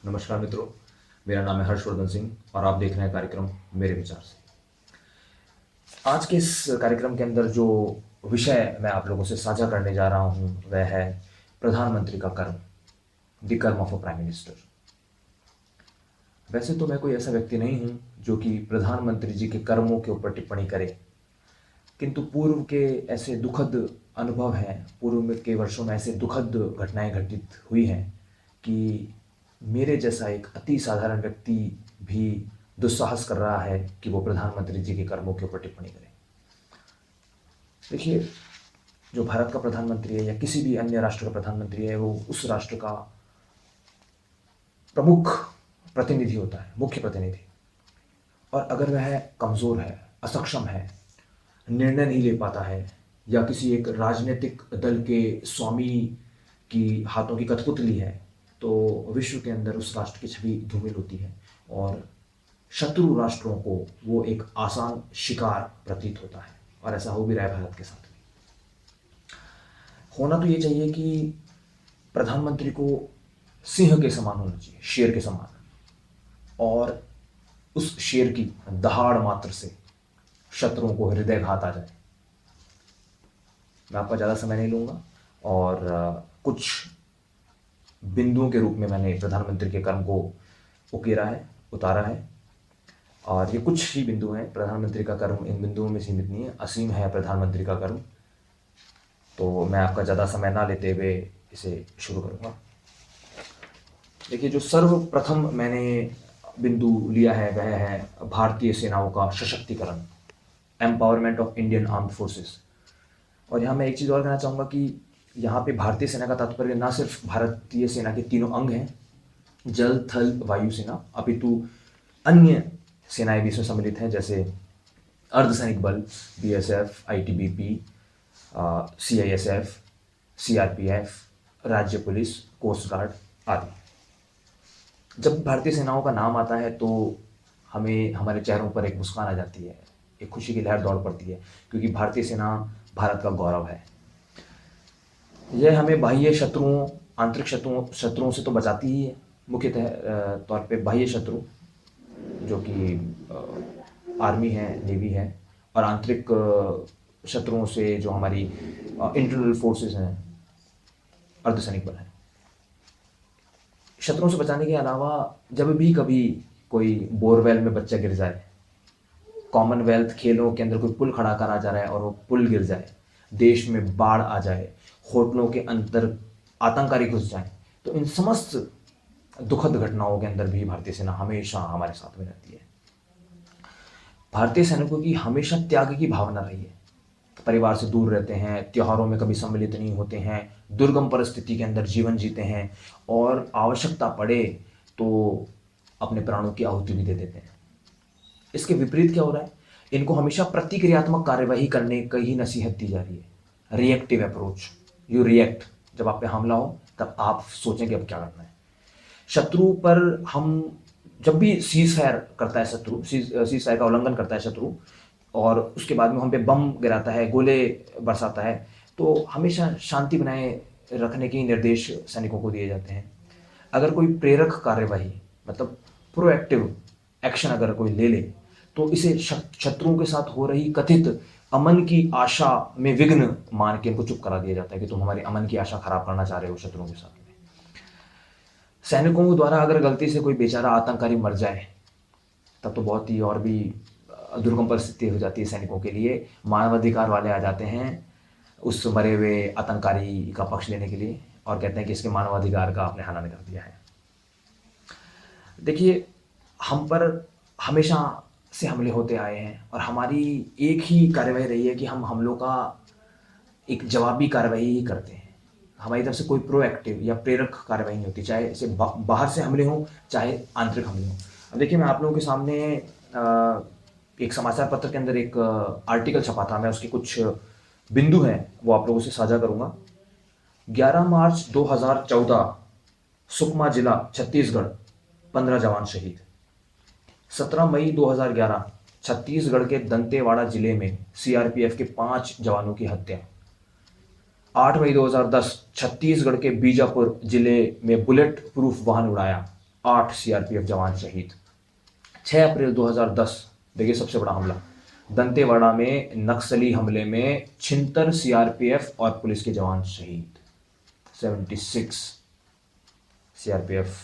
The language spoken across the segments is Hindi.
नमस्कार मित्रों, मेरा नाम है हर्षवर्धन सिंह और आप देख रहे हैं कार्यक्रम मेरे विचार से। आज के इस कार्यक्रम के अंदर जो विषय मैं आप लोगों से साझा करने जा रहा हूं वह है प्रधानमंत्री का कर्म, द कर्म ऑफ अ प्राइम मिनिस्टर। वैसे तो मैं कोई ऐसा व्यक्ति नहीं हूं जो कि प्रधानमंत्री जी के कर्मों के ऊपर टिप्पणी करे, किंतु पूर्व के ऐसे दुखद अनुभव हैं, पूर्व के वर्षों में ऐसे दुखद घटनाएं घटित हुई हैं कि मेरे जैसा एक अति साधारण व्यक्ति भी दुस्साहस कर रहा है कि वो प्रधानमंत्री जी के कर्मों के ऊपर टिप्पणी करे। देखिए, जो भारत का प्रधानमंत्री है या किसी भी अन्य राष्ट्र का प्रधानमंत्री है, वो उस राष्ट्र का प्रमुख प्रतिनिधि होता है, मुख्य प्रतिनिधि। और अगर वह कमज़ोर है, असक्षम है, निर्णय नहीं ले पाता है या किसी एक राजनीतिक दल के स्वामी की हाथों की कठपुतली है, तो विश्व के अंदर उस राष्ट्र की छवि धूमिल होती है और शत्रु राष्ट्रों को वो एक आसान शिकार प्रतीत होता है। और ऐसा हो भी रहा है भारत के साथ में। होना तो ये चाहिए कि प्रधानमंत्री को सिंह के समान होना चाहिए, शेर के समान, और उस शेर की दहाड़ मात्र से शत्रुओं को हृदयघात आ जाए। मैं आपका ज़्यादा समय नहीं लूँगा और कुछ बिंदुओं के रूप में मैंने प्रधानमंत्री के कर्म को उकेरा है, उतारा है। और ये कुछ ही बिंदु हैं। प्रधानमंत्री का कर्म इन बिंदुओं में सीमित नहीं है, असीम है प्रधानमंत्री का कर्म। तो मैं आपका ज़्यादा समय ना लेते हुए इसे शुरू करूँगा। देखिए, जो सर्वप्रथम मैंने बिंदु लिया है वह है भारतीय सेनाओं का सशक्तिकरण, empowerment of Indian armed forces. और यहाँ मैं एक चीज़ और कहना चाहूँगा कि यहाँ पे भारतीय सेना का तात्पर्य ना सिर्फ भारतीय सेना के तीनों अंग हैं, जल थल वायु सेना, अपितु अन्य सेनाएं भी इसमें सम्मिलित हैं, जैसे अर्धसैनिक बल, बीएसएफ, आईटीबीपी, सीआईएसएफ, सीआरपीएफ, राज्य पुलिस, कोस्ट गार्ड आदि। जब भारतीय सेनाओं का नाम आता है तो हमें हमारे चेहरों पर एक मुस्कान आ जाती है, एक खुशी की लहर दौड़ पड़ती है, क्योंकि भारतीय सेना भारत का गौरव है। यह हमें बाह्य शत्रुओं, आंतरिक शत्रुओं से तो बचाती ही है, मुख्यतः तौर पे बाह्य शत्रु जो कि आर्मी है, नेवी है, और आंतरिक शत्रुओं से जो हमारी इंटरनल फोर्सेस हैं, अर्धसैनिक बल हैं। शत्रुओं से बचाने के अलावा जब भी कभी कोई बोरवेल में बच्चा गिर जाए, कॉमनवेल्थ खेलों के अंदर कोई पुल खड़ा करा जा रहा है और वो पुल गिर जाए, देश में बाढ़ आ जाए, होटलों के अंदर आतंककारी घुस जाए, तो इन समस्त दुखद घटनाओं के अंदर भी भारतीय सेना हमेशा हमारे साथ में रहती है। भारतीय सैनिकों की हमेशा त्याग की भावना रही है। परिवार से दूर रहते हैं, त्योहारों में कभी सम्मिलित नहीं होते हैं, दुर्गम परिस्थिति के अंदर जीवन जीते हैं और आवश्यकता पड़े तो अपने प्राणों की आहुति भी दे देते हैं। इसके विपरीत क्या हो रहा है? इनको हमेशा प्रतिक्रियात्मक कार्यवाही करने की ही नसीहत दी जा रही है, रिएक्टिव अप्रोच। यू रिएक्ट, जब आप पे हमला हो तब आप सोचें कि अब क्या करना है। शत्रु पर हम जब भी सीज फायर करता है शत्रु, सीज फायर का उल्लंघन करता है शत्रु, और उसके बाद में हम पे बम गिराता है, गोले बरसाता है, तो हमेशा शांति बनाए रखने के निर्देश सैनिकों को दिए जाते हैं। अगर कोई प्रेरक कार्यवाही, मतलब प्रोएक्टिव एक्शन अगर कोई ले ले, तो इसे शत्रुओं के साथ हो रही कथित अमन की आशा में विघ्न मान के इनको चुप करा दिया जाता है कि तुम हमारी अमन की आशा खराब करना चाह रहे हो शत्रुओं के साथ में। सैनिकों द्वारा अगर गलती से कोई बेचारा आतंककारी मर जाए, तब तो बहुत ही और भी दुर्गम परिस्थिति हो जाती है सैनिकों के लिए। मानवाधिकार वाले आ जाते हैं उस मरे हुए आतंककारी का पक्ष लेने के लिए और कहते हैं कि इसके मानवाधिकार का आपने हनन कर दिया है। देखिए, हम पर हमेशा से हमले होते आए हैं और हमारी एक ही कार्यवाही रही है कि हम हमलों का एक जवाबी कार्रवाई ही करते हैं। हमारी तरफ से कोई प्रोएक्टिव या प्रेरक कार्रवाई नहीं होती, चाहे इसे बाहर से हमले हों चाहे आंतरिक हमले हों। अब देखिए, मैं आप लोगों के सामने एक समाचार पत्र के अंदर एक आर्टिकल छपा था, मैं उसके कुछ बिंदु हैं वो आप लोगों से साझा करूंगा। 11 मार्च 2014 सुकमा जिला छत्तीसगढ़, 15 जवान शहीद। 17 मई 2011 छत्तीसगढ़ के दंतेवाड़ा जिले में सीआरपीएफ के 5 जवानों की हत्या। 8 मई 2010 छत्तीसगढ़ के बीजापुर जिले में बुलेट प्रूफ वाहन उड़ाया, 8 सीआरपीएफ जवान शहीद। 6 अप्रैल 2010, देखिए सबसे बड़ा हमला, दंतेवाड़ा में नक्सली हमले में 76 सीआरपीएफ और पुलिस के जवान शहीद। 76 सीआरपीएफ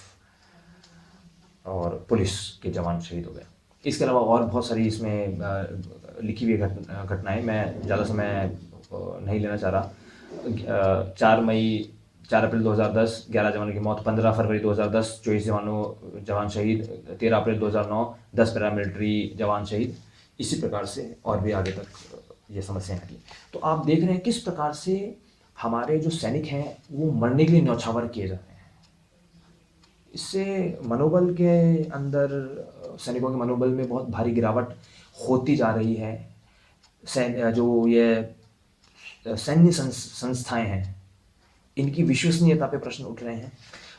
और पुलिस के जवान शहीद हो गए। इसके अलावा और बहुत सारी इसमें लिखी हुई घटनाएं, मैं ज़्यादा समय नहीं लेना चाह रहा। 4 अप्रैल 2010 11 जवानों की मौत, 15 फरवरी 2010 24 जवान शहीद, 13 अप्रैल 2009 10 पैरामिलिट्री जवान शहीद। इसी प्रकार से और भी आगे तक ये समस्याएं हटी। तो आप देख रहे हैं किस प्रकार से हमारे जो सैनिक हैं वो मरने के लिए न्यौछावर किए जा रहे हैं। इससे मनोबल के अंदर, सैनिकों के मनोबल में बहुत भारी गिरावट होती जा रही है। जो ये सैन्य संस्थाएं हैं इनकी विश्वसनीयता पे प्रश्न उठ रहे हैं,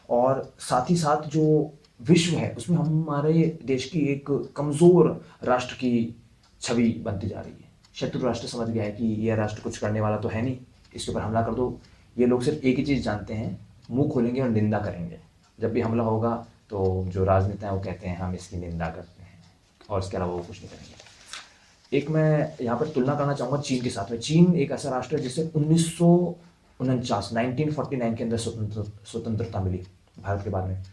और साथ ही साथ जो विश्व है उसमें हमारे देश की एक कमज़ोर राष्ट्र की छवि बनती जा रही है। शत्रु राष्ट्र समझ गया है कि यह राष्ट्र कुछ करने वाला तो है नहीं, इसके ऊपर हमला कर दो। ये लोग सिर्फ एक ही चीज़ जानते हैं, मुंह खोलेंगे और निंदा करेंगे। जब भी हमला होगा तो जो राजनेता हैं वो कहते हैं हम इसकी निंदा करते हैं, और इसके अलावा वो कुछ नहीं करेंगे। एक मैं यहाँ पर तुलना करना चाहूँगा चीन के साथ में। चीन एक ऐसा राष्ट्र है जिसे 1949 के अंदर स्वतंत्रता मिली भारत के बाद में।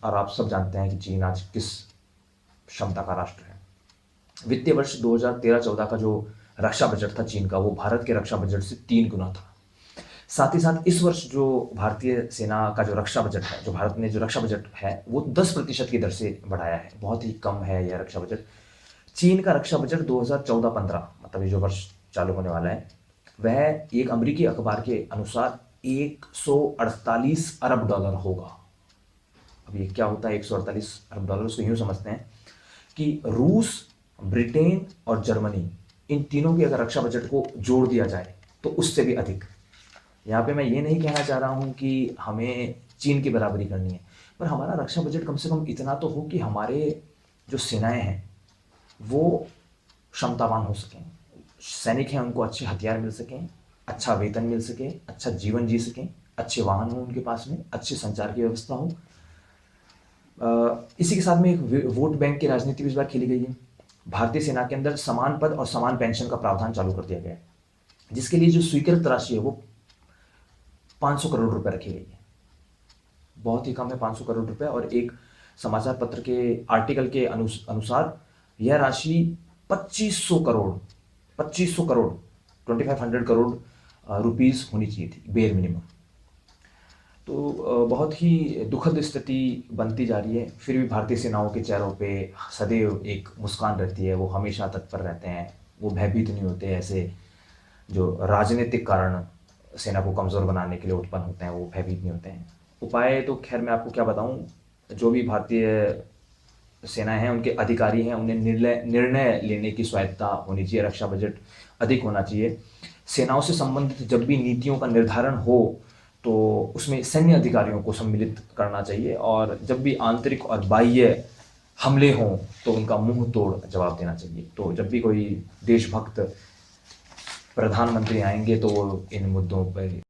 और आप सब जानते हैं कि चीन आज किस क्षमता का राष्ट्र है। वित्तीय वर्ष 2013-14 का जो रक्षा बजट था चीन का, वो भारत के रक्षा बजट से 3 गुना था। साथ ही साथ इस वर्ष जो भारतीय सेना का जो रक्षा बजट है, जो भारत ने जो रक्षा बजट है वो 10% की दर से बढ़ाया है। बहुत ही कम है यह रक्षा बजट। चीन का रक्षा बजट 2014-15, मतलब ये जो वर्ष चालू होने वाला है, वह एक अमेरिकी अखबार के अनुसार 148 अरब डॉलर होगा। अब ये क्या होता है 148 अरब डॉलर? उसको यूँ समझते हैं कि रूस, ब्रिटेन और जर्मनी, इन तीनों के अगर रक्षा बजट को जोड़ दिया जाए तो उससे भी अधिक। यहाँ पे मैं ये नहीं कहना चाह रहा हूँ कि हमें चीन की बराबरी करनी है, पर हमारा रक्षा बजट कम से कम इतना तो हो कि हमारे जो सेनाएं हैं वो क्षमतावान हो सकें, सैनिक हैं उनको अच्छे हथियार मिल सकें, अच्छा वेतन मिल सके, अच्छा जीवन जी सकें, अच्छे वाहन हो उनके पास में, अच्छे संचार की व्यवस्था हो। इसी के साथ में एक वोट बैंक की राजनीति भी इस बार खेली गई है। भारतीय सेना के अंदर समान पद और समान पेंशन का प्रावधान चालू कर दिया गया है, जिसके लिए जो स्वीकृत राशि है वो 500 करोड़ रुपए रखी गई है। बहुत ही कम है 500 करोड़ रुपए। और एक समाचार पत्र के आर्टिकल के अनुसार यह राशि 2500 करोड़ 2500 करोड़ रुपीस होनी चाहिए थी, बेयर मिनिमम। तो बहुत ही दुखद स्थिति बनती जा रही है। फिर भी भारतीय सेनाओं के चेहरों पे सदैव एक मुस्कान रहती है, वो हमेशा तत्पर रहते हैं, वो भयभीत नहीं होते। ऐसे जो राजनीतिक कारण सेना को कमज़ोर बनाने के लिए उत्पन्न होते हैं वो भयभीत नहीं होते हैं। उपाय तो खैर मैं आपको क्या बताऊं, जो भी भारतीय सेना है उनके अधिकारी हैं, उन्हें निर्णय लेने की स्वायत्ता होनी चाहिए। रक्षा बजट अधिक होना चाहिए। सेनाओं से संबंधित जब भी नीतियों का निर्धारण हो तो उसमें सैन्य अधिकारियों को सम्मिलित करना चाहिए, और जब भी आंतरिक और बाह्य हमले हों तो उनका मुंह तोड़ जवाब देना चाहिए। तो जब भी कोई देशभक्त प्रधानमंत्री आएंगे तो इन मुद्दों पर